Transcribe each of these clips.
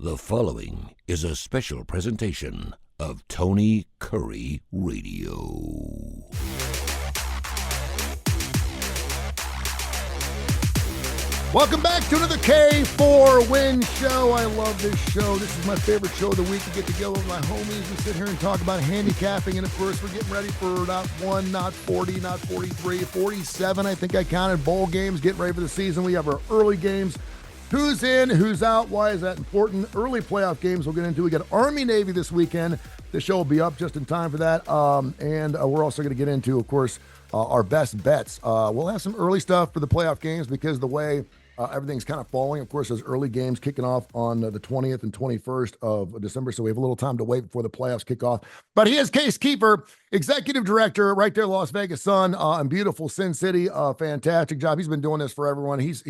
The following is a special presentation of Tony Kurre Radio. Welcome back to another K4Wins show. I love this show. This is my favorite show of the week. We get together with my homies. We sit here and talk about handicapping. And, of course, we're getting ready for not 1, not 40, not 43, 47, I think I counted, bowl games, getting ready for the season. We have our early games. Who's in, who's out, why is that important? Early playoff games we'll get into. We got Army-Navy this weekend. The show will be up just in time for that. And we're also going to get into, of course, our best bets. We'll have some early stuff for the playoff games because the way everything's kind of falling. Of course, those early games kicking off on the 20th and 21st of December, so we have a little time to wait before the playoffs kick off. But he is Case Keefer, executive director right there, Las Vegas Sun, in beautiful Sin City. Fantastic job. He's been doing this for everyone. He's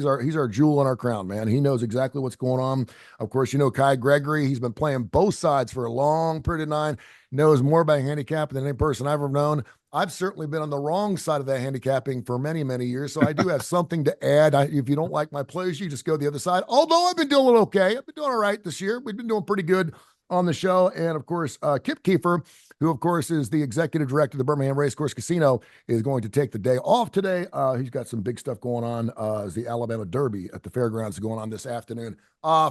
our jewel in our crown, man. He knows exactly what's going on. Of course, you know Kai Gregory. He's been playing both sides for a long period of time. Knows more about handicapping than any person I've ever known. I've certainly been on the wrong side of that handicapping for many, many years, so I do have something to add. If you don't like my plays, you just go the other side. Although I've been doing okay. I've been doing all right this year. We've been doing pretty good on the show. And, of course, Kip Keefer, who, of course, is the executive director of the Birmingham Racecourse Casino, is going to take the day off today. He's got some big stuff going on as the Alabama Derby at the fairgrounds going on this afternoon.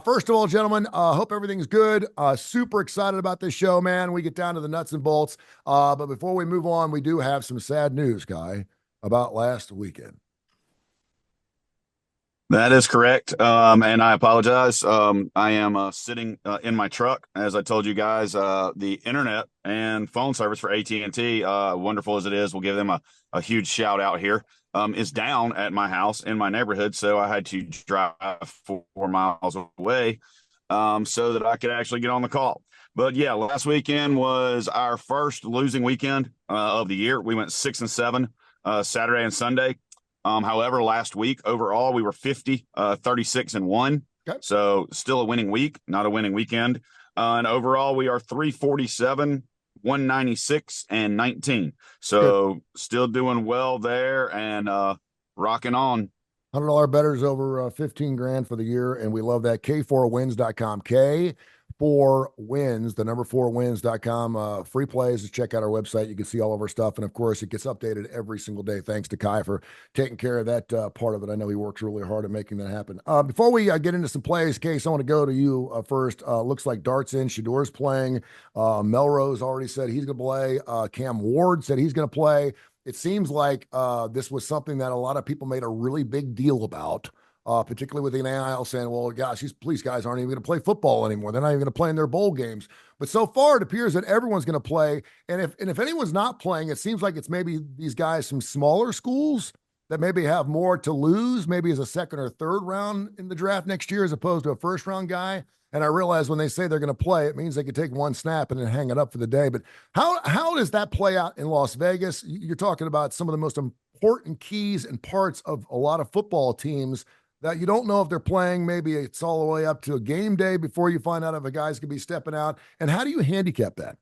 First of all, gentlemen, hope everything's good. Super excited about this show, man. We get down to the nuts and bolts. But before we move on, we do have some sad news, Guy, about last weekend. That is correct. And I apologize. I am sitting in my truck. As I told you guys, the internet and phone service for AT&T, wonderful as it is, we'll give them a huge shout out here, is down at my house in my neighborhood. So I had to drive 4 miles away so that I could actually get on the call. But yeah, last weekend was our first losing weekend of the year. We went 6-7 Saturday and Sunday. However, last week overall we were 50, 36-1. Okay. So still a winning week, not a winning weekend. And overall we are 347, 196, and 19. So good. Still doing well there and rocking on. $100 bettors over 15 grand for the year, and we love that. K4Wins.com. K4Wins, the number 4wins.com. Free plays. Just check out our website. You can see all of our stuff. And, of course, it gets updated every single day. Thanks to Kai for taking care of that part of it. I know he works really hard at making that happen. Before we get into some plays, Case, I want to go to you first. Looks like Dart's in. Shador's playing. Melrose already said he's going to play. Cam Ward said he's going to play. It seems like this was something that a lot of people made a really big deal about, particularly with the NIL saying, well, gosh, these police guys aren't even going to play football anymore. They're not even going to play in their bowl games. But so far, it appears that everyone's going to play. And if anyone's not playing, it seems like it's maybe these guys from smaller schools that maybe have more to lose, maybe as a second or third round in the draft next year as opposed to a first-round guy. And I realize when they say they're going to play, it means they could take one snap and then hang it up for the day. But how does that play out in Las Vegas? You're talking about some of the most important keys and parts of a lot of football teams that you don't know if they're playing. Maybe it's all the way up to a game day before you find out if a guy's going to be stepping out. And how do you handicap that?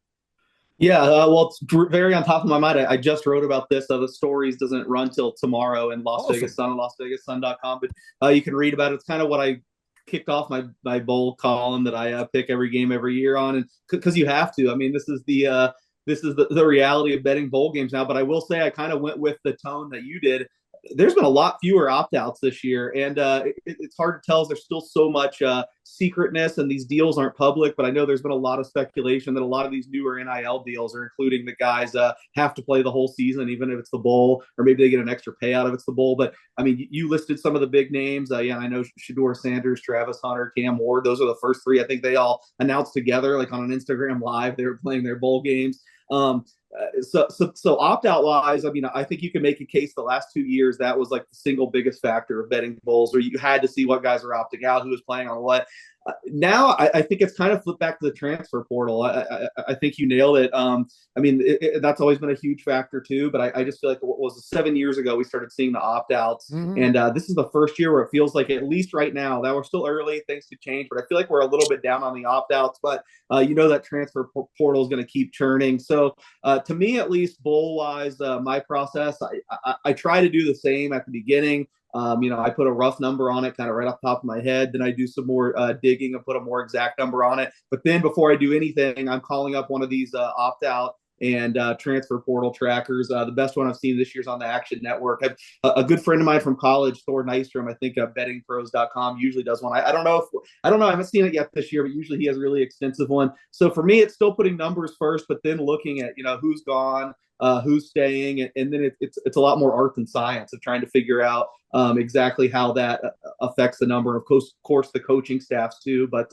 Yeah, well, it's very on top of my mind. I just wrote about this. The stories doesn't run till tomorrow in Las Vegas Sun, LasVegasSun.com. But you can read about it. It's kind of what I kicked off my bowl column that I pick every game every year on, and because you have to. I mean, this is the reality of betting bowl games now. But I will say I kind of went with the tone that you did. There's been a lot fewer opt-outs this year, and it's hard to tell. There's still so much secretness, and these deals aren't public. But I know there's been a lot of speculation that a lot of these newer NIL deals are including the guys have to play the whole season, even if it's the bowl, or maybe they get an extra payout if it's the bowl. But I mean, you listed some of the big names. I know Shador Sanders, Travis Hunter, Cam Ward. Those are the first three. I think they all announced together, like on an Instagram Live. They were playing their bowl games. So opt-out wise, I mean, I think you can make a case the last 2 years that was like the single biggest factor of betting bowls, where you had to see what guys are opting out, who was playing on what. Now I think it's kind of flipped back to the transfer portal. I think you nailed it. I mean, that's always been a huge factor too, but I just feel like what was it, 7 years ago, we started seeing the opt-outs. Mm-hmm. And this is the first year where it feels like, at least right now, that we're still early, things could change, but I feel like we're a little bit down on the opt-outs, but that transfer portal is going to keep churning. So to me, at least bowl-wise, my process, I try to do the same at the beginning. I put a rough number on it, kind of right off the top of my head. Then I do some more digging and put a more exact number on it. But then before I do anything, I'm calling up one of these opt-out and transfer portal trackers. The best one I've seen this year is on the Action Network. A good friend of mine from college, Thor Nystrom, I think bettingpros.com usually does one. I don't know. I haven't seen it yet this year, but usually he has a really extensive one. So for me, it's still putting numbers first, but then looking at, who's gone, who's staying, and then it's a lot more art than science of trying to figure out exactly how that affects the number. Of course, the coaching staffs too. But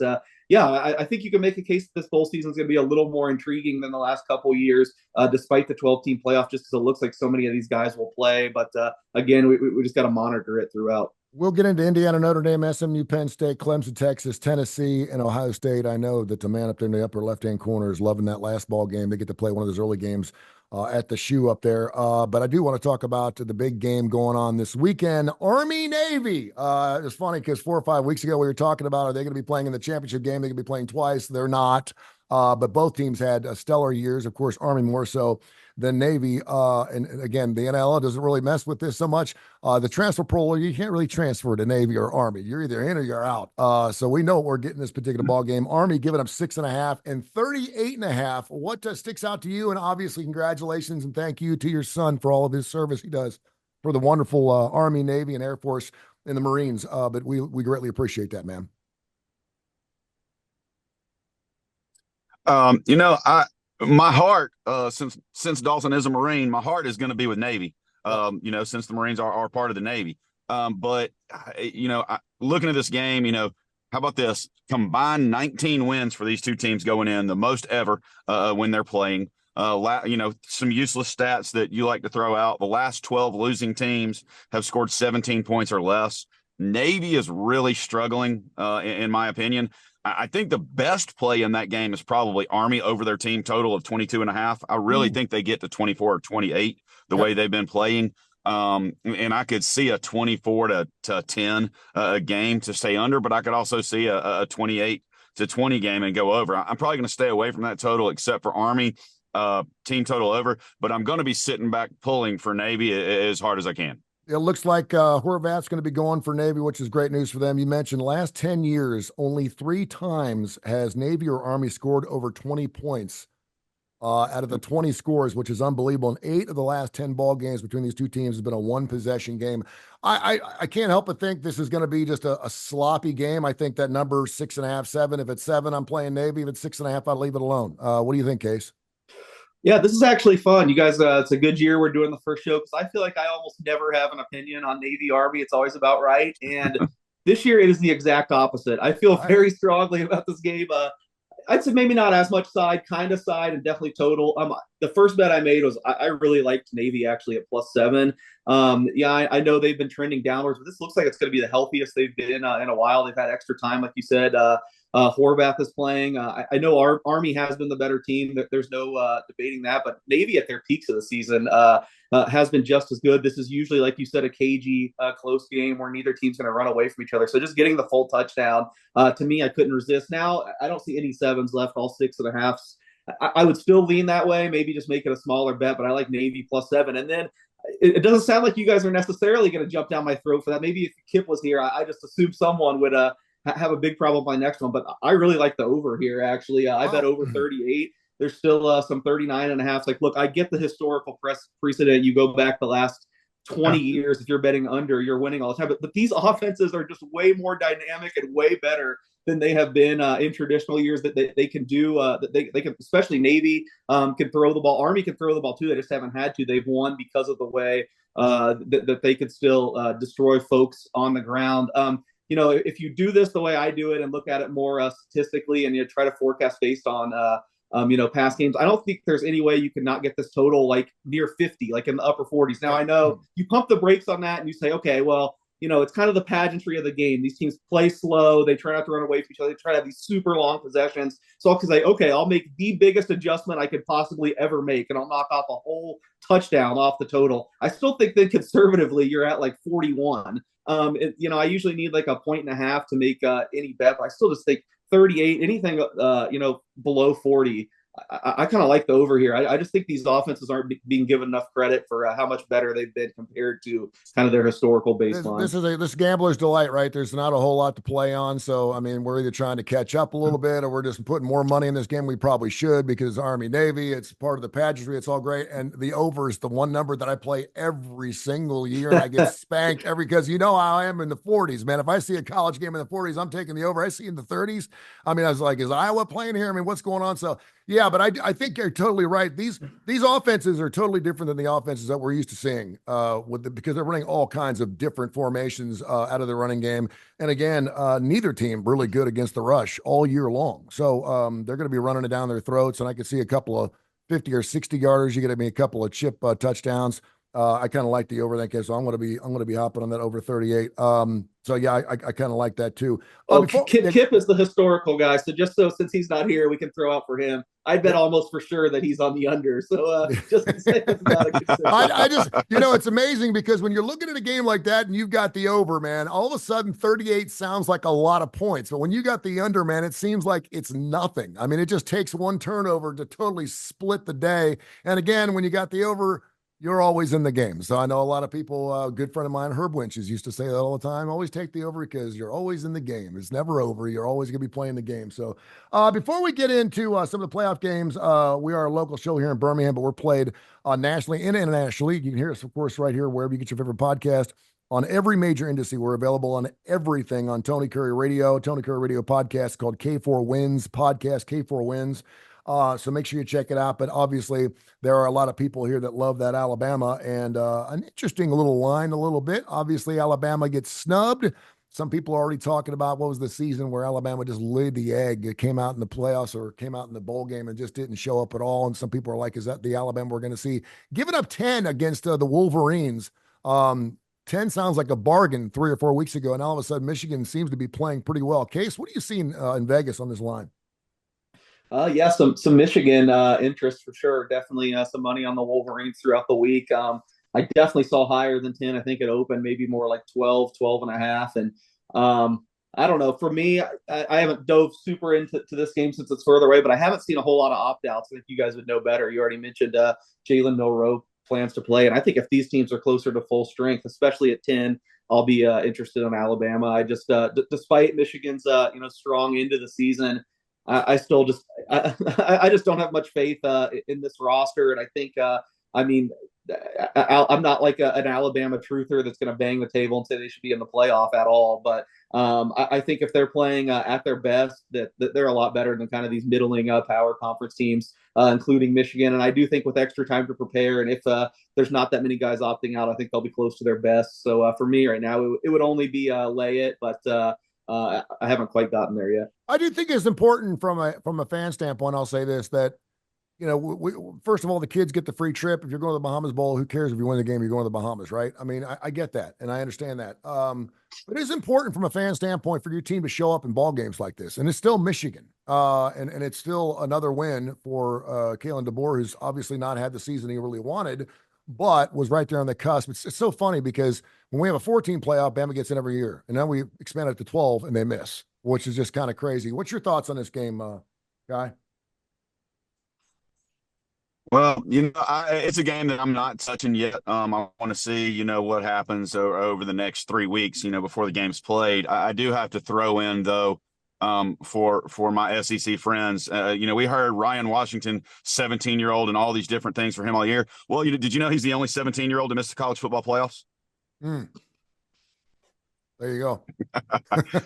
I think you can make a case that this bowl season is going to be a little more intriguing than the last couple of years, despite the 12-team playoff, just because it looks like so many of these guys will play. But again, we just got to monitor it throughout. We'll get into Indiana, Notre Dame, SMU, Penn State, Clemson, Texas, Tennessee, and Ohio State. I know that the man up there in the upper left-hand corner is loving that last ball game. They get to play one of those early games at the shoe up there. But I do want to talk about the big game going on this weekend, Army-Navy. It's funny because 4 or 5 weeks ago we were talking about, are they going to be playing in the championship game? They're going to be playing twice. They're not. But both teams had stellar years. Of course, Army more so than Navy. And again, the NLL doesn't really mess with this so much. The transfer portal, you can't really transfer to Navy or Army. You're either in or you're out. So we know what we're getting this particular ball game. Army giving up 6.5 and 38.5. What sticks out to you? And obviously, congratulations and thank you to your son for all of his service he does for the wonderful Army, Navy, and Air Force and the Marines. But we greatly appreciate that, man. My heart, since Dawson is a Marine, my heart is going to be with Navy. Since the Marines are part of the Navy. But looking at this game, how about this? Combined 19 wins for these two teams going in, the most ever when they're playing. Some useless stats that you like to throw out. The last 12 losing teams have scored 17 points or less. Navy is really struggling, in my opinion. I think the best play in that game is probably Army over their team total of 22.5. I really think they get to 24 or 28 the way they've been playing. And I could see a 24 to 10 a game to stay under, but I could also see a 28 to 20 game and go over. I'm probably going to stay away from that total except for Army team total over, but I'm going to be sitting back pulling for Navy as hard as I can. It looks like Horvat's going to be going for Navy, which is great news for them. You mentioned last 10 years, only 3 times has Navy or Army scored over 20 points out of the 20 scores, which is unbelievable. And 8 of the last 10 ball games between these two teams has been a one-possession game. I can't help but think this is going to be just a sloppy game. I think that number 6.5, 7. If it's 7, I'm playing Navy. If it's 6.5, I'll leave it alone. What do you think, Case? Yeah, this is actually fun. You guys, it's a good year we're doing the first show because I feel like I almost never have an opinion on Navy Army. It's always about right. And this year it is the exact opposite. I feel very strongly about this game. I'd say maybe not as much side, kind of side, and definitely total. The first bet I made was I really liked Navy actually at +7. I know they've been trending downwards, but this looks like it's going to be the healthiest they've been in a while. They've had extra time, like you said. Horvath is playing. I know our Army has been the better team. There's no debating that. But Navy at their peaks of the season has been just as good. This is usually, like you said, a cagey, close game where neither team's going to run away from each other. So just getting the full touchdown, to me, I couldn't resist. Now, I don't see any 7s left, all 6.5s. I would still lean that way, maybe just make it a smaller bet, but I like Navy +7. And then it doesn't sound like you guys are necessarily going to jump down my throat for that. Maybe if Kip was here, I just assumed someone would have a big problem by next one, but I really like the over here, actually. I bet over 38. There's still some 39.5. Like, look, I get the historical precedent. You go back the last 20 years, if you're betting under, you're winning all the time. But these offenses are just way more dynamic and way better than they have been in traditional years. That they can do. That they can, especially Navy can throw the ball. Army can throw the ball too. They just haven't had to. They've won because of the way that they could still destroy folks on the ground. If you do this the way I do it and look at it more statistically and you try to forecast based on past games, I don't think there's any way you could not get this total like near 50, like in the upper 40s. Now I know you pump the brakes on that and you say, okay, well, it's kind of the pageantry of the game. These teams play slow. They try not to run away from each other. They try to have these super long possessions. So I'll say, okay, I'll make the biggest adjustment I could possibly ever make, and I'll knock off a whole touchdown off the total. I still think that conservatively you're at like 41. I usually need like 1.5 to make any bet, but I still just think 38, anything, below 40 I kind of like the over here. I just think these offenses aren't being given enough credit for how much better they've been compared to kind of their historical baseline. This gambler's delight, right? There's not a whole lot to play on. So, I mean, we're either trying to catch up a little bit or we're just putting more money in this game. We probably should because Army, Navy, it's part of the pageantry. It's all great. And the over is the one number that I play every single year. And I get spanked because you know how I am in the 40s, man. If I see a college game in the 40s, I'm taking the over. I see in the 30s. I mean, I was like, is Iowa playing here? I mean, what's going on? So, yeah, but I think you're totally right. These offenses are totally different than the offenses that we're used to seeing because they're running all kinds of different formations out of the running game. And again, neither team really good against the rush all year long. So they're going to be running it down their throats. And I could see a couple of 50 or 60 yarders. You get me a couple of chip touchdowns. I kind of like the over that game, so I'm going to be hopping on that over 38. So yeah, I kind of like that too. Kip is the historical guy, so since he's not here, we can throw out for him. I bet almost for sure that he's on the under. So just to say it's not a good I just it's amazing because when you're looking at a game like that and you've got the over, man, all of a sudden 38 sounds like a lot of points, but when you got the under, man, it seems like it's nothing. I mean, it just takes one turnover to totally split the day. And again, when you got the over, you're always in the game. So I know a lot of people, a good friend of mine, Herb Winches, used to say that all the time. Always take the over because you're always in the game. It's never over. You're always going to be playing the game. So before we get into some of the playoff games, we are a local show here in Birmingham, but we're played nationally and internationally. You can hear us, of course, right here, wherever you get your favorite podcast. On every major industry, we're available on everything on Tony Kurre Radio podcast called K4Wins podcast, K4Wins. So make sure you check it out. But obviously, there are a lot of people here that love that Alabama and an interesting little line a little bit. Obviously, Alabama gets snubbed. Some people are already talking about what was the season where Alabama just laid the egg. It came out in the playoffs or came out in the bowl game and just didn't show up at all. And some people are like, is that the Alabama we're going to see? Giving up 10 against the Wolverines. 10 sounds like a bargain 3 or 4 weeks ago. And all of a sudden, Michigan seems to be playing pretty well. Case, what are you seeing in Vegas on this line? Yeah, some Michigan interest for sure. Definitely some money on the Wolverines throughout the week. I definitely saw higher than 10. I think it opened maybe more like 12 and a half. And I don't know. For me, I haven't dove super into this game since it's further away, but I haven't seen a whole lot of opt-outs. I think you guys would know better. You already mentioned Jalen Milroe plans to play. And I think if these teams are closer to full strength, especially at 10, I'll be interested in Alabama. I just, despite Michigan's, strong into the season, I still just I just don't have much faith in this roster, and I think I'm not like an Alabama truther that's going to bang the table and say they should be in the playoff at all. But I think if they're playing at their best, that they're a lot better than kind of these middling power conference teams, including Michigan. And I do think with extra time to prepare, and if there's not that many guys opting out, I think they'll be close to their best. So for me right now, it would only be lay it, but I haven't quite gotten there yet. I do think it's important from a fan standpoint. I'll say this, that first of all, the kids get the free trip. If you're going to the Bahamas Bowl, who cares if you win the game? You're going to the Bahamas, right? I mean, I get that and I understand that. But it is important from a fan standpoint for your team to show up in ball games like this, and it's still Michigan, and it's still another win for Kalen DeBoer, who's obviously not had the season he really wanted, but was right there on the cusp. It's so funny because when we have a 14 playoff, Bama gets in every year, and now we expand it to 12 and they miss, which is just kind of crazy. What's your thoughts on this game, Guy? Well, it's a game that I'm not touching yet. I want to see, what happens over the next 3 weeks, before the game's played. I do have to throw in, though, for my SEC friends. We heard Ryan Washington, 17-year-old, and all these different things for him all year. Well, did you know he's the only 17-year-old to miss the college football playoffs? There you go.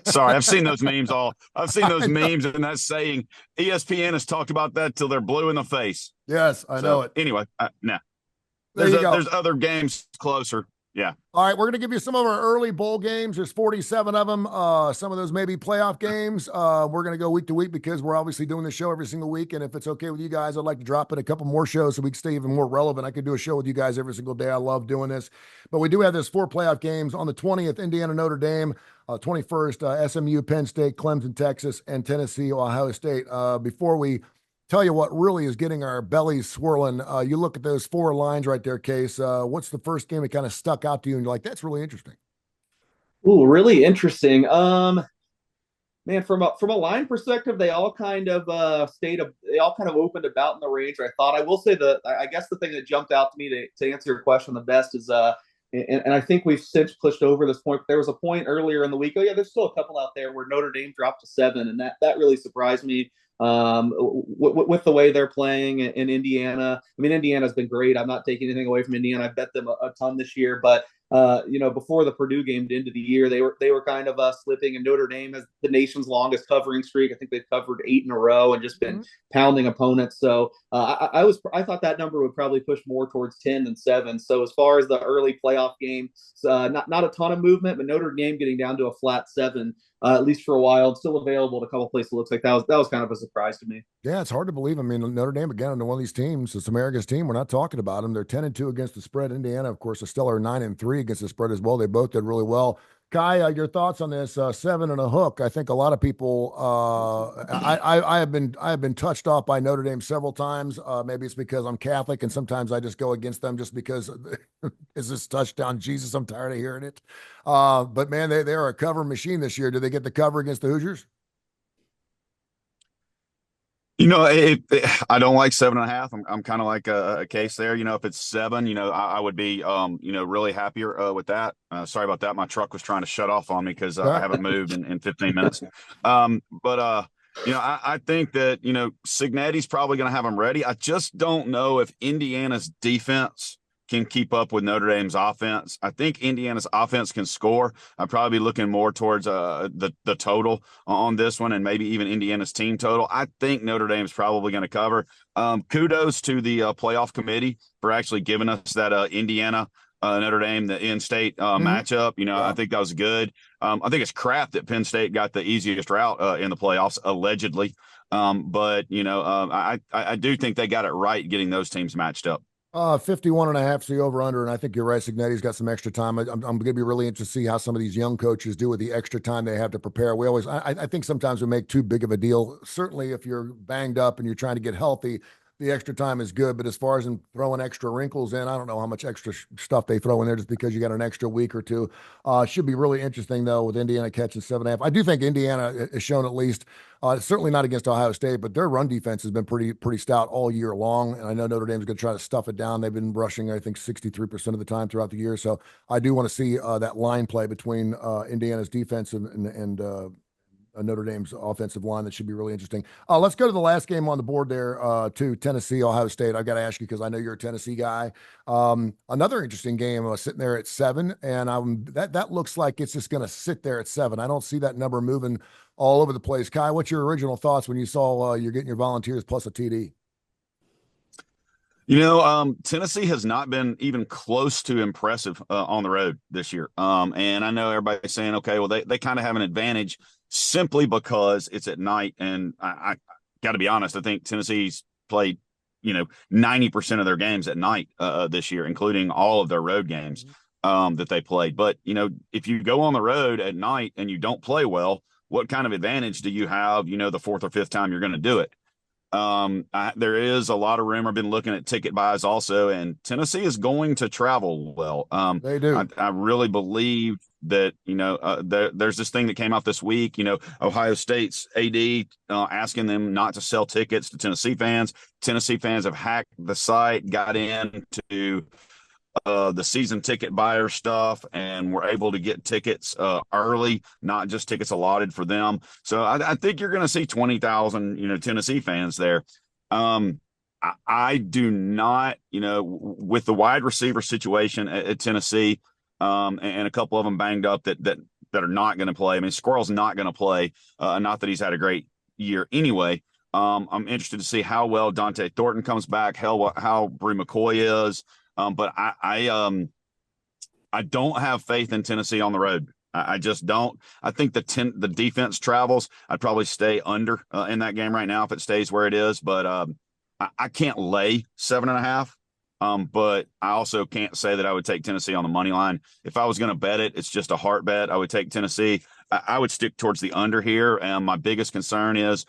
Sorry, I've seen those memes and that saying. ESPN has talked about that till they're blue in the face. Yes, I know it. Anyway, no. There's other games closer. Yeah. All right, we're going to give you some of our early bowl games. There's 47 of them. Some of those may be playoff games. We're going to go week to week because we're obviously doing this show every single week. And if it's okay with you guys, I'd like to drop in a couple more shows so we can stay even more relevant. I could do a show with you guys every single day. I love doing this. But we do have this 4 playoff games. On the 20th, Indiana, Notre Dame. 21st, SMU, Penn State, Clemson, Texas, and Tennessee, Ohio State. Before we tell you what really is getting our bellies swirling, you look at those 4 lines right there, Case. What's the first game that kind of stuck out to you and you're like, that's really interesting? Ooh, really interesting. Man, from a line perspective, they all kind of they all kind of opened about in the range I thought. I will say I guess the thing that jumped out to me to answer your question the best is and I think we've since pushed over this point. But there was a point earlier in the week. Oh yeah, there's still a couple out there where Notre Dame dropped to 7, and that really surprised me. With the way they're playing in Indiana. I mean, Indiana's been great. I'm not taking anything away from Indiana. I bet them a ton this year, but before the Purdue game to end of the year, they were kind of slipping, and Notre Dame has the nation's longest covering streak. I think they've covered 8 in a row and just been pounding opponents. So I thought that number would probably push more towards 10 than 7. So as far as the early playoff game, not a ton of movement, but Notre Dame getting down to a flat 7. At least for a while, it's still available at a couple of places. It looks like that was kind of a surprise to me. Yeah, it's hard to believe. I mean, Notre Dame again, one of these teams, it's America's team. We're not talking about them. They're 10-2 against the spread. Indiana, of course, a stellar 9-3 against the spread as well. They both did really well. Kai, your thoughts on this 7 and a hook? I think a lot of people. I have been touched off by Notre Dame several times. Maybe it's because I'm Catholic, and sometimes I just go against them just because is this touchdown Jesus? I'm tired of hearing it. But man, they're a cover machine this year. Do they get the cover against the Hoosiers? I don't like 7.5. I'm kind of like a case there. If it's 7, I would be, really happier with that. Sorry about that. My truck was trying to shut off on me because I haven't moved in 15 minutes. I think that, Cignetti's probably going to have them ready. I just don't know if Indiana's defense can keep up with Notre Dame's offense. I think Indiana's offense can score. I'd probably be looking more towards the total on this one, and maybe even Indiana's team total. I think Notre Dame's probably going to cover. Kudos to the playoff committee for actually giving us that Indiana Notre Dame, the in-state matchup. I think that was good. I think it's crap that Penn State got the easiest route in the playoffs, allegedly. But I do think they got it right getting those teams matched up. 51.5 the over under, and I think you're right. Cignetti's got some extra time. I'm going to be really interested to see how some of these young coaches do with the extra time they have to prepare. I think sometimes we make too big of a deal. Certainly, if you're banged up and you're trying to get healthy, the extra time is good. But as far as throwing extra wrinkles in, I don't know how much extra stuff they throw in there just because you got an extra week or two. Should be really interesting though with Indiana catching 7.5. I do think Indiana has shown at least. Certainly not against Ohio State, but their run defense has been pretty stout all year long. And I know Notre Dame's going to try to stuff it down. They've been rushing, I think, 63% of the time throughout the year. So I do want to see that line play between Indiana's defense and Notre Dame's offensive line. That should be really interesting. Let's go to the last game on the board there, to Tennessee, Ohio State. I've got to ask you because I know you're a Tennessee guy. Another interesting game sitting there at 7, and that looks like it's just going to sit there at 7. I don't see that number moving all over the place. Kai, what's your original thoughts when you saw you're getting your Volunteers plus a TD? Tennessee has not been even close to impressive on the road this year. And I know everybody's saying, okay, well, they kind of have an advantage simply because it's at night. And I got to be honest, I think Tennessee's played, 90% of their games at night this year, including all of their road games that they played. But, if you go on the road at night and you don't play well, what kind of advantage do you have, the 4th or 5th time you're going to do it? There is a lot of rumor. I've been looking at ticket buys also, and Tennessee is going to travel well. They do. I really believe that, there's this thing that came out this week, Ohio State's AD asking them not to sell tickets to Tennessee fans. Tennessee fans have hacked the site, got into the season ticket buyer stuff, and we're able to get tickets early, not just tickets allotted for them. So I think you're going to see 20,000, Tennessee fans there. I do not, with the wide receiver situation at Tennessee, and a couple of them banged up that are not going to play. I mean, Squirrel's not going to play. Not that he's had a great year anyway. I'm interested to see how well Dante Thornton comes back, how Bree McCoy is. But I don't have faith in Tennessee on the road. I just don't. I think the defense travels. I'd probably stay under in that game right now if it stays where it is. But I can't lay 7.5. But I also can't say that I would take Tennessee on the money line. If I was going to bet it, it's just a heart bet. I would take Tennessee. I would stick towards the under here. And my biggest concern is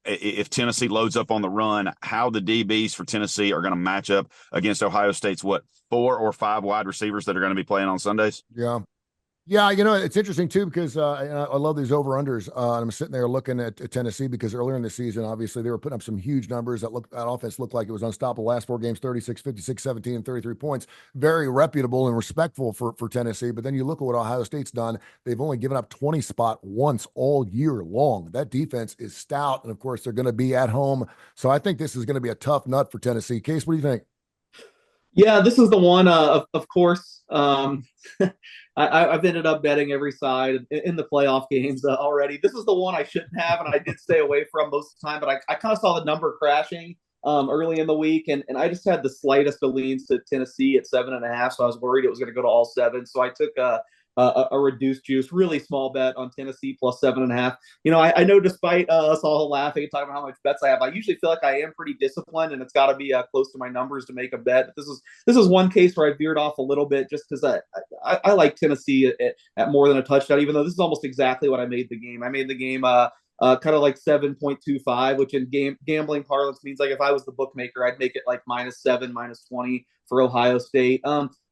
if Tennessee loads up on the run, how the DBs for Tennessee are going to match up against Ohio State's 4 or 5 wide receivers that are going to be playing on Sundays. Yeah. Yeah, it's interesting too because I love these over-unders. I'm sitting there looking at Tennessee because earlier in the season, obviously, they were putting up some huge numbers that offense looked like it was unstoppable. Last four games, 36, 56, 17, and 33 points. Very reputable and respectful for Tennessee. But then you look at what Ohio State's done. They've only given up 20 spot once all year long. That defense is stout. And of course, they're going to be at home. So I think this is going to be a tough nut for Tennessee. Case, what do you think? Yeah, this is the one. Of course, I've ended up betting every side in the playoff games already. This is the one I shouldn't have, and I did stay away from most of the time. But I kind of saw the number crashing early in the week, and I just had the slightest of leans to Tennessee at 7.5. So I was worried it was going to go to all seven. So I took a reduced juice, really small bet on Tennessee plus 7.5. I know despite us all laughing and talking about how much bets I have, I usually feel like I am pretty disciplined, and it's got to be close to my numbers to make a bet. This is one case where I veered off a little bit just because I like Tennessee at more than a touchdown, even though this is almost exactly what I made the game. I made the game kind of like 7.25, which in gambling parlance means like if I was the bookmaker, I'd make it like -7, -20 for Ohio State.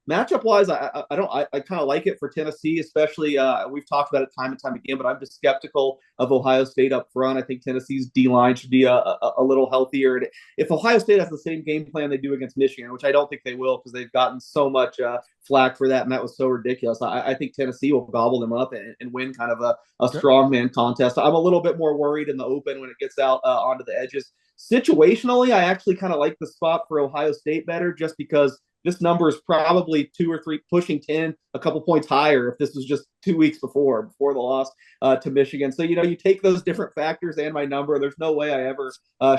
Matchup wise, I kind of like it for Tennessee, especially we've talked about it time and time again, but I'm just skeptical of Ohio State up front. I think Tennessee's D line should be a little healthier. And if Ohio State has the same game plan they do against Michigan, which I don't think they will because they've gotten so much flack for that, and that was so ridiculous, I think Tennessee will gobble them up and win kind of a strongman contest. I'm a little bit more worried in the open when it gets out onto the edges. Situationally, I actually kind of like the spot for Ohio State better just because this number is probably 2 or 3, pushing 10, a couple points higher if this was just 2 weeks before the loss to Michigan. So, you take those different factors and my number. There's no way I ever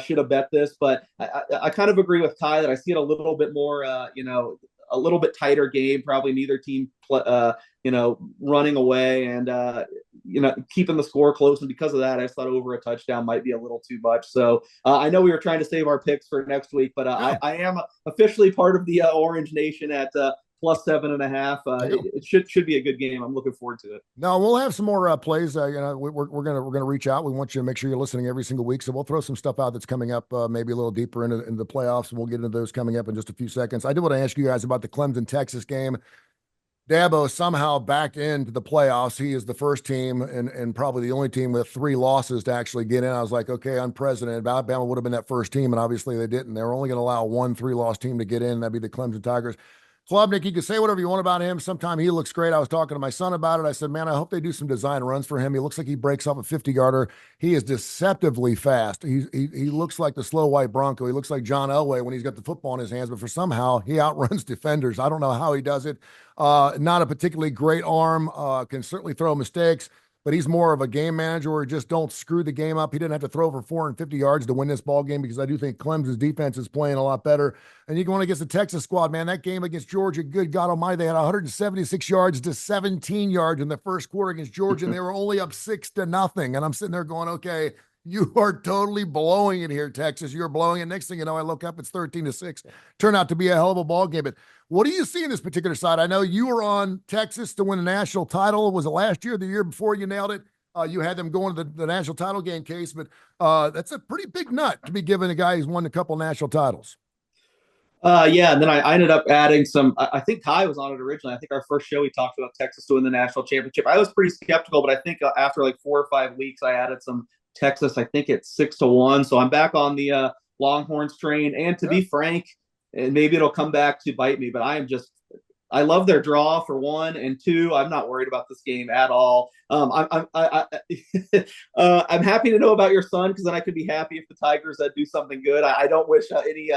should have bet this, but I kind of agree with Ty that I see it a little bit more, a little bit tighter game, probably neither team, running away and, keeping the score close. And because of that, I just thought over a touchdown might be a little too much. So I know we were trying to save our picks for next week, but I am officially part of the Orange Nation at plus 7.5. It should be a good game. I'm looking forward to it. No, we'll have some more plays. We're gonna reach out. We want you to make sure you're listening every single week. So we'll throw some stuff out that's coming up, maybe a little deeper into the playoffs, and we'll get into those coming up in just a few seconds. I did want to ask you guys about the Clemson Texas game. Dabo somehow back into the playoffs. He is the first team and probably the only team with 3 losses to actually get in. I was like, okay, unprecedented. Alabama would have been that first team, and obviously they didn't. They were only going to allow 1 3-loss team to get in. That'd be the Clemson Tigers. Klubnik, you can say whatever you want about him. Sometime he looks great. I was talking to my son about it. I said, man, I hope they do some design runs for him. He looks like he breaks off a 50-yarder. He is deceptively fast. He looks like the slow white Bronco. He looks like John Elway when he's got the football in his hands, but for somehow he outruns defenders. I don't know how he does it. Not a particularly great arm. Can certainly throw mistakes, but he's more of a game manager where just don't screw the game up. He didn't have to throw for 450 yards to win this ball game because I do think Clemson's defense is playing a lot better. And you go on against the Texas squad, man, that game against Georgia, good God almighty, they had 176 yards to 17 yards in the first quarter against Georgia, and they were only up 6-0. And I'm sitting there going, okay, you are totally blowing it here, Texas. You're blowing it. Next thing you know, I look up, it's 13-6. Turned out to be a hell of a ball game. But what do you see in this particular side? I know you were on Texas to win a national title. Was it last year, the year before you nailed it? You had them going to the national title game, Case, but that's a pretty big nut to be giving a guy who's won a couple national titles. Yeah, and then I ended up adding some. I think Ty was on it originally. I think our first show we talked about Texas to win the national championship. I was pretty skeptical, but I think after like 4 or 5 weeks, I added some Texas. I think it's 6-1. So I'm back on the Longhorns train. And to be frank, and maybe it'll come back to bite me, but I love their draw for 1, and 2, I'm not worried about this game at all. I'm happy to know about your son because then I could be happy if the Tigers do something good. I don't wish any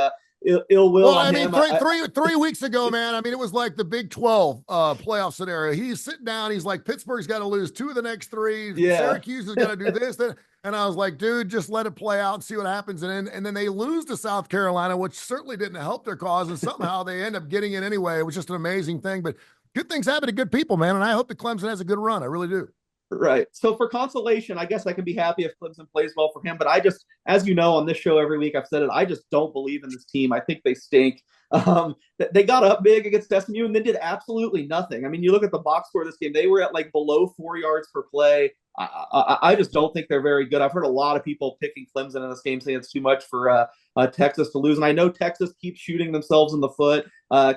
ill will on him. 3 weeks ago, man, I mean, it was like the Big 12 playoff scenario. He's sitting down. He's like, Pittsburgh's got to lose 2 of the next 3. Yeah. Syracuse is going to do this. And I was like, dude, just let it play out and see what happens. And then they lose to South Carolina, which certainly didn't help their cause. And somehow they end up getting it anyway. It was just an amazing thing. But good things happen to good people, man. And I hope that Clemson has a good run. I really do. Right. So for consolation, I guess I can be happy if Clemson plays well for him. But I just, as you know, on this show every week, I've said it, I just don't believe in this team. I think they stink. They got up big against SMU and then did absolutely nothing. I mean, you look at the box score of this game, they were at like below 4 yards per play I just don't think they're very good. I've heard a lot of people picking Clemson in this game, saying it's too much for Texas to lose. And I know Texas keeps shooting themselves in the foot,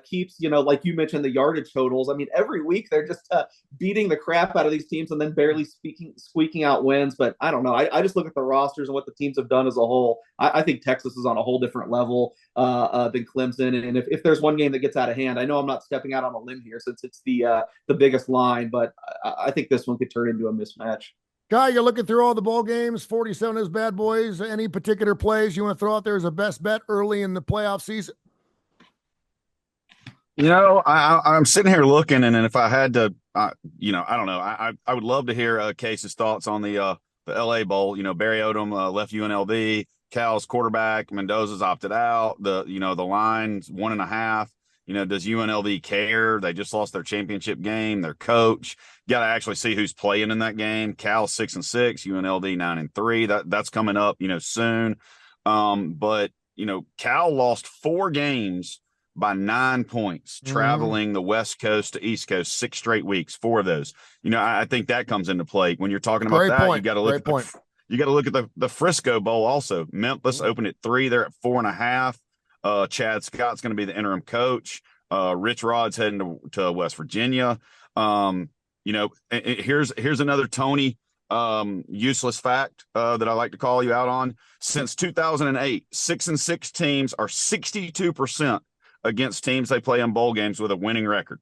keeps, like you mentioned, the yardage totals. I mean, every week they're just beating the crap out of these teams and then barely squeaking out wins. But I don't know. I just look at the rosters and what the teams have done as a whole. I think Texas is on a whole different level than Clemson. And if there's one game that gets out of hand, I know I'm not stepping out on a limb here since it's the biggest line, but I think this one could turn into a mismatch. Guy, you're looking through all the bowl games, 47 of those bad boys. Any particular plays you want to throw out there as a best bet early in the playoff season? I'm sitting here looking, and if I had to, I don't know. I would love to hear Case's thoughts on the LA Bowl. Barry Odom left UNLV. Cal's quarterback. Mendoza's opted out. The line's 1.5. Does UNLV care? They just lost their championship game. Their coach. Got to actually see who's playing in that game. Cal 6-6, UNLV 9-3. That's coming up, soon. But Cal lost 4 games by 9 points, traveling the West Coast to East Coast 6 straight weeks. 4 of those. I think that comes into play when you're talking about that. You got to look at you got to look at the Frisco Bowl also. Memphis opened at 3. They're at 4.5. Chad Scott's going to be the interim coach. Rich Rod's heading to West Virginia. Here's another Tony useless fact that I like to call you out on. Since 2008, 6-6 teams are 62% against teams they play in bowl games with a winning record.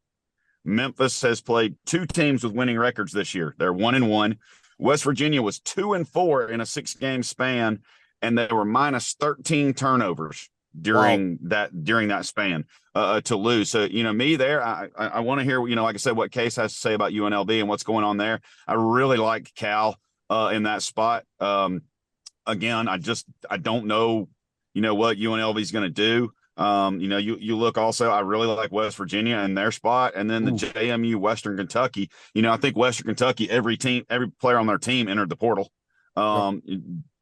Memphis has played 2 teams with winning records this year. They're 1-1. West Virginia was 2-4 in a 6-game span, and they were minus 13 turnovers during that span to lose. So, me there, I want to hear, like I said, what Case has to say about UNLV and what's going on there. I really like Cal in that spot. Again, I don't know, what UNLV is going to do. You look also, I really like West Virginia in their spot, and then the JMU Western Kentucky. I think Western Kentucky, every player on their team entered the portal.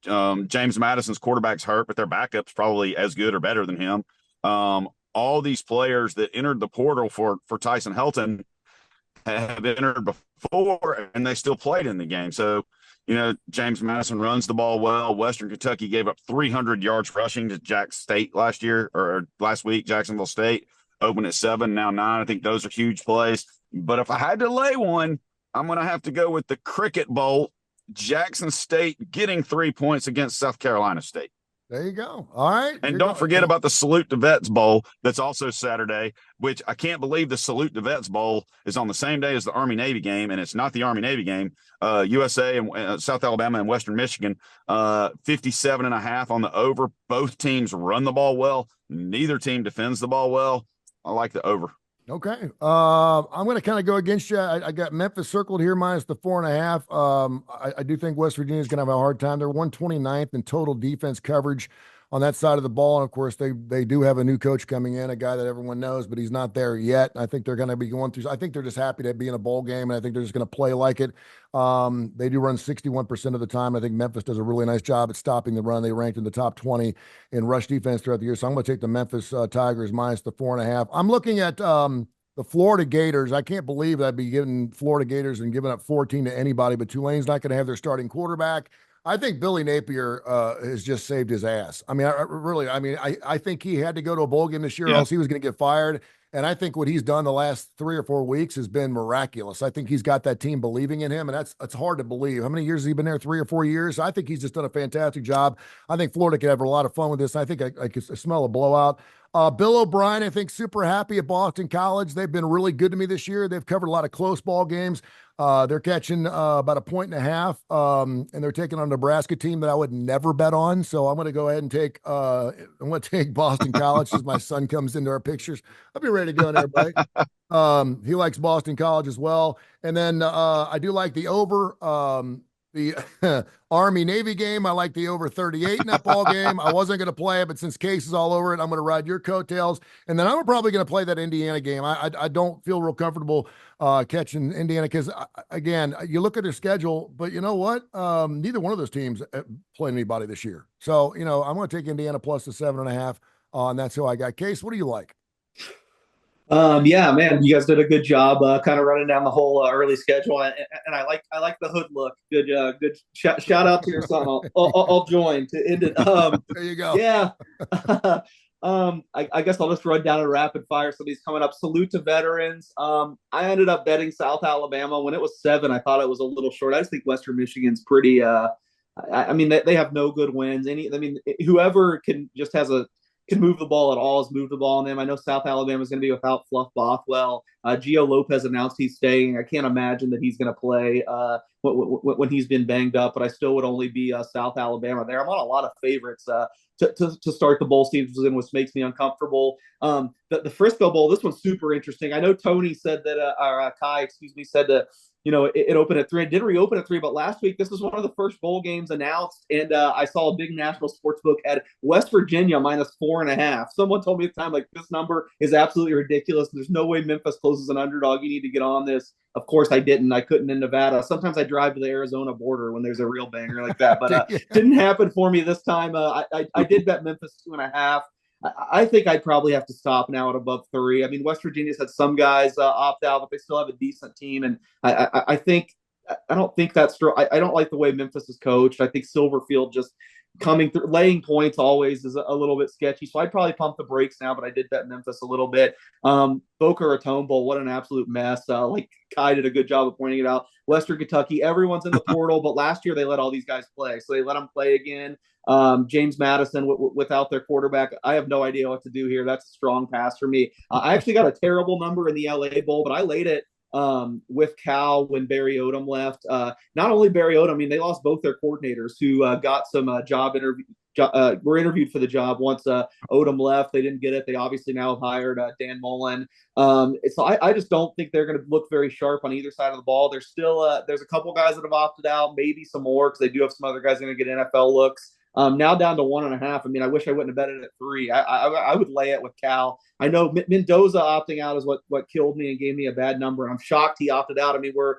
James Madison's quarterback's hurt, but their backup's probably as good or better than him. All these players that entered the portal for Tyson Helton have entered before, and they still played in the game. So, James Madison runs the ball well. Western Kentucky gave up 300 yards rushing to Jack State last week. Jacksonville State opened at 7, now 9. I think those are huge plays. But if I had to lay one, I'm going to have to go with the Cricket Bowl. Jackson State getting 3 points against South Carolina State. There you go. All right. And don't forget about the Salute to Vets Bowl that's also Saturday, which I can't believe the Salute to Vets Bowl is on the same day as the Army-Navy game, and it's not the Army-Navy game. USA and South Alabama and Western Michigan, 57.5 on the over. Both teams run the ball well. Neither team defends the ball well. I like the over. Okay. I'm going to kind of go against you. I got Memphis circled here minus the 4.5. I do think West Virginia is going to have a hard time. They're 129th in total defense coverage on that side of the ball. And of course, they do have a new coach coming in, a guy that everyone knows, but he's not there yet. I think they're going to be going through. I think they're just happy to be in a bowl game, and I think they're just going to play like it. They do run 61% of the time. I think Memphis does a really nice job at stopping the run. They ranked in the top 20 in rush defense throughout the year. So I'm going to take the Memphis Tigers minus the 4.5. I'm looking at the Florida Gators. I can't believe I'd be giving Florida Gators and giving up 14 to anybody, but Tulane's not going to have their starting quarterback. I think Billy Napier has just saved his ass. I mean, I think he had to go to a bowl game this year, or else he was going to get fired. And I think what he's done the last 3 or 4 weeks has been miraculous. I think he's got that team believing in him, and it's hard to believe. How many years has he been there? 3 or 4 years? I think he's just done a fantastic job. I think Florida could have a lot of fun with this. I think I could smell a blowout. Bill O'Brien, I think, super happy at Boston College. They've been really good to me this year. They've covered a lot of close ball games. They're catching about 1.5, and they're taking on a Nebraska team that I would never bet on. So I'm going to go ahead and take Boston College as my son comes into our pictures. I'll be ready to go in there, everybody. He likes Boston College as well. And then I do like the over. The Army-Navy game, I like the over 38 in that ball game. I wasn't going to play it, but since Case is all over it, I'm going to ride your coattails. And then I'm probably going to play that Indiana game. I don't feel real comfortable catching Indiana because, again, you look at their schedule, but you know what? Neither one of those teams played anybody this year. So, I'm going to take Indiana plus the 7.5, and that's who I got. Case, what do you like? Yeah, man, you guys did a good job, kind of running down the whole early schedule, and I like the hood look. Good. Shout out to your son. I'll join to end it. There you go. Yeah. I guess I'll just run down a rapid fire. Some of these coming up. Salute to veterans. I ended up betting South Alabama when it was 7. I thought it was a little short. I just think Western Michigan's pretty. I mean, they have no good wins. Whoever can move the ball at all has moved the ball on them. I know South Alabama is going to be without Fluff Bothwell. Gio Lopez announced he's staying. I can't imagine that he's going to play when he's been banged up, but I still would only be South Alabama there. I'm on a lot of favorites to start the bowl season, which makes me uncomfortable. The Frisco Bowl, this one's super interesting. I know Tony said that, Kai, said that, it opened at 3. It did reopen at 3, but last week, this was one of the first bowl games announced, and I saw a big national sports book at West Virginia -4.5. Someone told me at the time, like, this number is absolutely ridiculous. There's no way Memphis closes an underdog. You need to get on this. Of course, I didn't. I couldn't in Nevada. Sometimes I drive to the Arizona border when there's a real banger like that, but didn't happen for me this time. I did bet Memphis 2.5. I think I'd probably have to stop now at above 3. I mean, West Virginia's had some guys opt out, but they still have a decent team. And I don't think that's true. I don't like the way Memphis is coached. I think Silverfield just coming through, laying points always is a little bit sketchy. So I'd probably pump the brakes now, but I did bet Memphis a little bit. Boca Raton Bowl, what an absolute mess. Like Kai did a good job of pointing it out. Western Kentucky, everyone's in the portal, but last year they let all these guys play. So they let them play again. James Madison without their quarterback. I have no idea what to do here. That's a strong pass for me. I actually got a terrible number in the LA Bowl, but I laid it with Cal when Barry Odom left. Not only Barry Odom, I mean, they lost both their coordinators who got some job interview. Were interviewed for the job once Odom left. They didn't get it. They obviously now have hired Dan Mullen. So I just don't think they're going to look very sharp on either side of the ball. There's still there's a couple guys that have opted out, maybe some more because they do have some other guys going to get NFL looks. Now down to 1.5. I mean, I wish I wouldn't have bet it at 3. I would lay it with Cal. I know Mendoza opting out is what killed me and gave me a bad number. I'm shocked he opted out. I mean, we're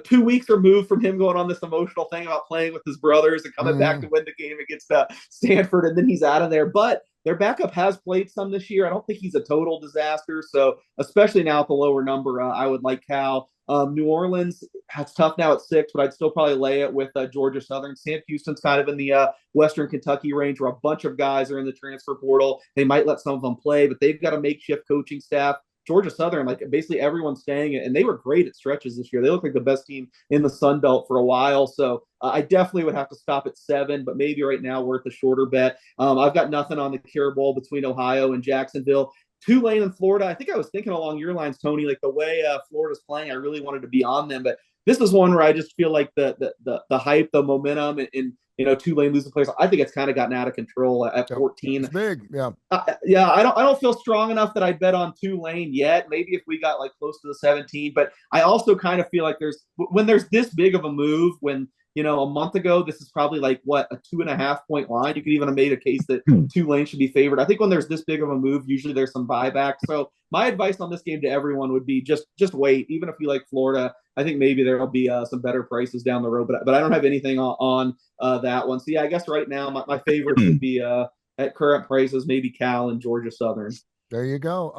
2 weeks removed from him going on this emotional thing about playing with his brothers and coming back to win the game against Stanford, and then he's out of there. But their backup has played some this year. I don't think he's a total disaster. So especially now at the lower number, I would like Cal. New Orleans, it's tough now at 6, but I'd still probably lay it with Georgia Southern. Sam Houston's kind of in the Western Kentucky range where a bunch of guys are in the transfer portal. They might let some of them play, but they've got a makeshift coaching staff. Georgia Southern, like basically everyone's staying, and they were great at stretches this year. They look like the best team in the Sun Belt for a while. So I definitely would have to stop at 7, but maybe right now worth a shorter bet. I've got nothing on the Cure Bowl between Ohio and Jacksonville. Tulane and Florida. I think I was thinking along your lines, Tony, like the way Florida's playing, I really wanted to be on them, but this is one where I just feel like the hype, the momentum, and Tulane losing players. I think it's kind of gotten out of control at 14. It's big, yeah. I don't feel strong enough that I'd bet on Tulane yet. Maybe if we got like close to the 17, but I also kind of feel like when there's this big of a move, when a month ago, this is probably like a 2.5 point line. You could even have made a case that Tulane should be favored. I think when there's this big of a move, usually there's some buyback. So my advice on this game to everyone would be just wait. Even if you like Florida, I think maybe there'll be some better prices down the road. But I don't have anything on that one. So yeah, I guess right now my favorite would be at current prices, maybe Cal and Georgia Southern. There you go.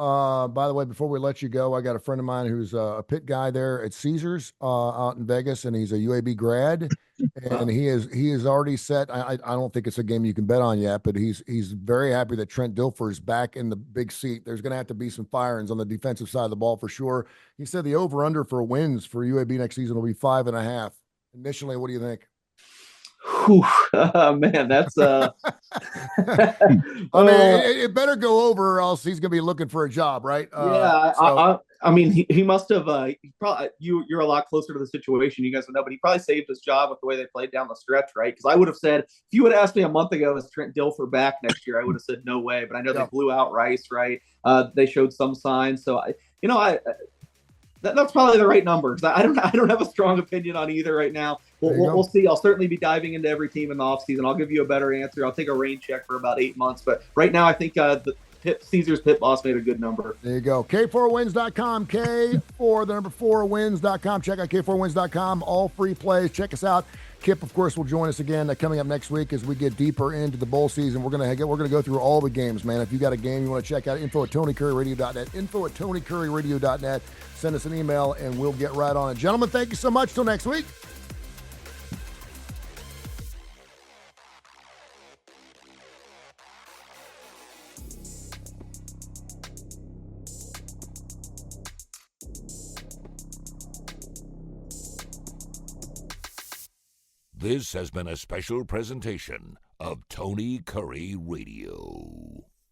By the way, before we let you go, I got a friend of mine who's a pit guy there at Caesars out in Vegas, and he's a UAB grad, and he is already set. I don't think it's a game you can bet on yet, but he's very happy that Trent Dilfer is back in the big seat. There's going to have to be some firings on the defensive side of the ball for sure. He said the over/under for wins for UAB next season will be 5.5. Initially, what do you think? Man, that's I mean, it better go over, or else he's gonna be looking for a job, right? I mean, he must have. Probably you're a lot closer to the situation. You guys would know, but he probably saved his job with the way they played down the stretch, right? Because I would have said, if you would have asked me a month ago, is Trent Dilfer back next year? I would have said no way. But I know they blew out Rice, right? They showed some signs, so that's probably the right numbers. I don't have a strong opinion on either right now. We'll see. I'll certainly be diving into every team in the offseason. I'll give you a better answer. I'll take a rain check for about 8 months. But right now, I think Caesar's Pit Boss made a good number. There you go. K4Wins.com. K4, the number 4wins.com. Check out K4Wins.com. All free plays. Check us out. Kip, of course, will join us again coming up next week as we get deeper into the bowl season. We're gonna go through all the games, man. If you got a game you want to check out, info@TonyCurryRadio.net. Info@TonyCurryRadio.net. Send us an email and we'll get right on it. Gentlemen, thank you so much. Till next week. This has been a special presentation of Tony Curry Radio.